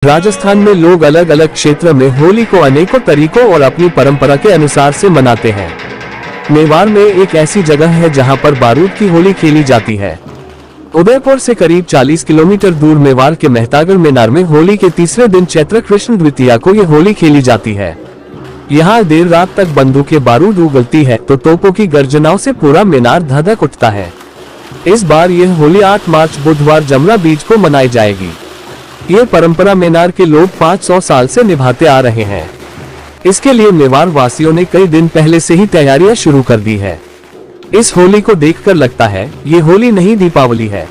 राजस्थान में लोग अलग अलग क्षेत्र में होली को अनेकों तरीकों और अपनी परंपरा के अनुसार से मनाते हैं। मेवाड़ में एक ऐसी जगह है जहां पर बारूद की होली खेली जाती है। उदयपुर से करीब 40 किलोमीटर दूर मेवाड़ के मेहतागढ़ मेनार में होली के तीसरे दिन चैत्र कृष्ण द्वितीया को ये होली खेली जाती है। यहाँ देर रात तक बंदूकें बारूद उगलती है तो तोपों की गर्जनाओं से पूरा मेनार धधक उठता है। इस बार यह होली 8 मार्च बुधवार जमरा बीज को मनाई जाएगी। ये परंपरा मेनार के लोग 500 साल से निभाते आ रहे हैं। इसके लिए मेवाड़ वासियों ने कई दिन पहले से ही तैयारियां शुरू कर दी है। इस होली को देखकर लगता है ये होली नहीं दीपावली है।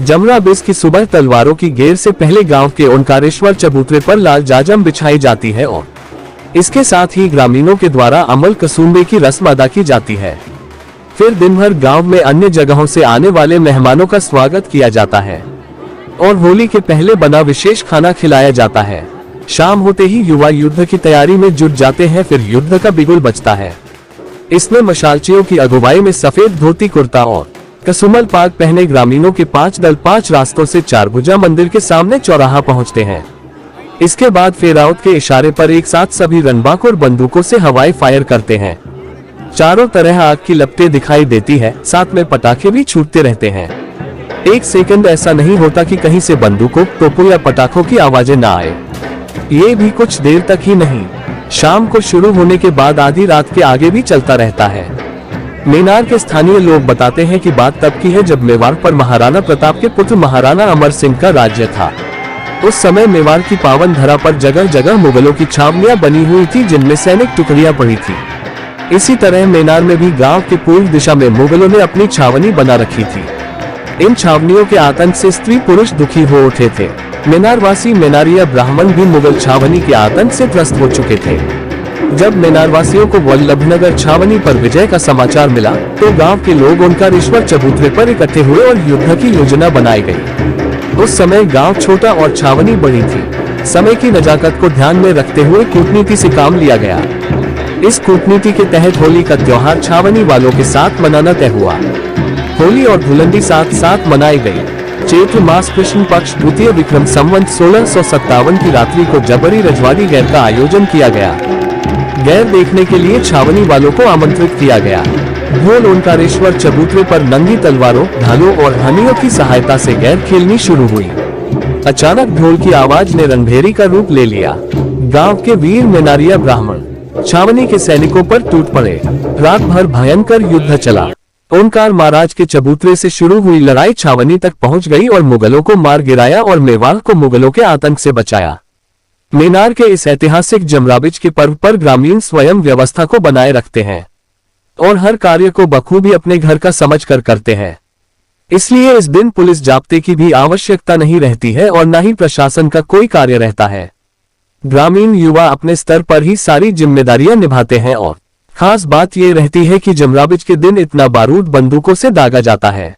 जमरा बीज की सुबह तलवारों की गेर से पहले गांव के ओंकारेश्वर चबूतरे पर लाल जाजम बिछाई जाती है और इसके साथ ही ग्रामीणों के द्वारा अमल कसूंबे की रस्म अदा की जाती है। फिर दिन भर गाँव में अन्य जगहों से आने वाले मेहमानों का स्वागत किया जाता है और होली के पहले बना विशेष खाना खिलाया जाता है। शाम होते ही युवा युद्ध की तैयारी में जुट जाते हैं। फिर युद्ध का बिगुल बजता है। इसमें मशालचियों की अगुवाई में सफेद धोती कुर्ता और कसुमल पाग पहने ग्रामीणों के 5 दल 5 रास्तों से चारभुजा मंदिर के सामने चौराहा पहुंचते हैं। इसके बाद फेराउत के इशारे पर एक साथ सभी रणबांक और बंदूकों से हवाई फायर करते हैं। चारों तरह आग की लपटें दिखाई देती है, साथ में पटाखे भी छूटते रहते हैं। एक सेकंड ऐसा नहीं होता कि कहीं से बंदूकों, तोपों या पटाखों की आवाजें ना आए। ये भी कुछ देर तक ही नहीं, शाम को शुरू होने के बाद आधी रात के आगे भी चलता रहता है। मेनार के स्थानीय लोग बताते हैं कि बात तब की है जब मेवाड़ पर महाराणा प्रताप के पुत्र महाराणा अमर सिंह का राज्य था। उस समय मेवाड़ की पावन धरा पर जगह जगह मुगलों की छावनियां बनी हुई थी, जिनमें सैनिक टुकड़ियां पड़ी थी। इसी तरह मेनार में भी गांव के पूर्व दिशा में मुगलों ने अपनी छावनी बना रखी थी। इन छावनियों के आतंक से स्त्री पुरुष दुखी हो उठे थे। मेनारवासी मेनारिया ब्राह्मण भी मुगल छावनी के आतंक से त्रस्त हो चुके थे। जब मेनारवासियों को वल्लभनगर छावनी पर विजय का समाचार मिला तो गांव के लोग ओंकारेश्वर चबूतरे पर इकट्ठे हुए और युद्ध की योजना बनाई गई। उस समय गांव छोटा और छावनी बड़ी थी। समय की नजाकत को ध्यान में रखते हुए कूटनीति से काम लिया गया। इस कूटनीति के तहत होली का त्योहार छावनी वालों के साथ मनाना तय हुआ। होली और धुलंडी साथ साथ मनाई गई। चैत्र मास कृष्ण पक्ष द्वितीय विक्रम संवत 1657 की रात्रि को जबरी रजवाड़ी गैर का आयोजन किया गया। गैर देखने के लिए छावनी वालों को आमंत्रित किया गया। ढोल ओंकारेश्वर चबूतरे पर नंगी तलवारों, ढालों और हनियों की सहायता से गैर खेलनी शुरू हुई। अचानक ढोल की आवाज ने रणभेरी का रूप ले लिया। गाँव के वीर मेनारिया ब्राह्मण छावनी के सैनिकों पर टूट पड़े। रात भर भयंकर युद्ध चला। ओंकार महाराज के चबूतरे से शुरू हुई लड़ाई छावनी तक पहुंच गई और मुगलों को मार गिराया और मेवाड़ को मुगलों के आतंक से बचाया। मेनार के इस ऐतिहासिक जमराबिज के पर्व पर ग्रामीण स्वयं व्यवस्था को बनाए रखते हैं और हर कार्य को बखूबी अपने घर का समझकर करते हैं। इसलिए इस दिन पुलिस जाब्ते की भी आवश्यकता नहीं रहती है और न ही प्रशासन का कोई कार्य रहता है। ग्रामीण युवा अपने स्तर पर ही सारी जिम्मेदारियां निभाते हैं और खास बात यह रहती है कि जमराबिज के दिन इतना बारूद बंदूकों से दागा जाता है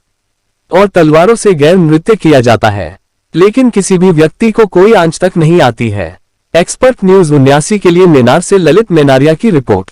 और तलवारों से गैर नृत्य किया जाता है, लेकिन किसी भी व्यक्ति को कोई आंच तक नहीं आती है। एक्सपर्ट न्यूज 79 के लिए मेनार से ललित मेनारिया की रिपोर्ट।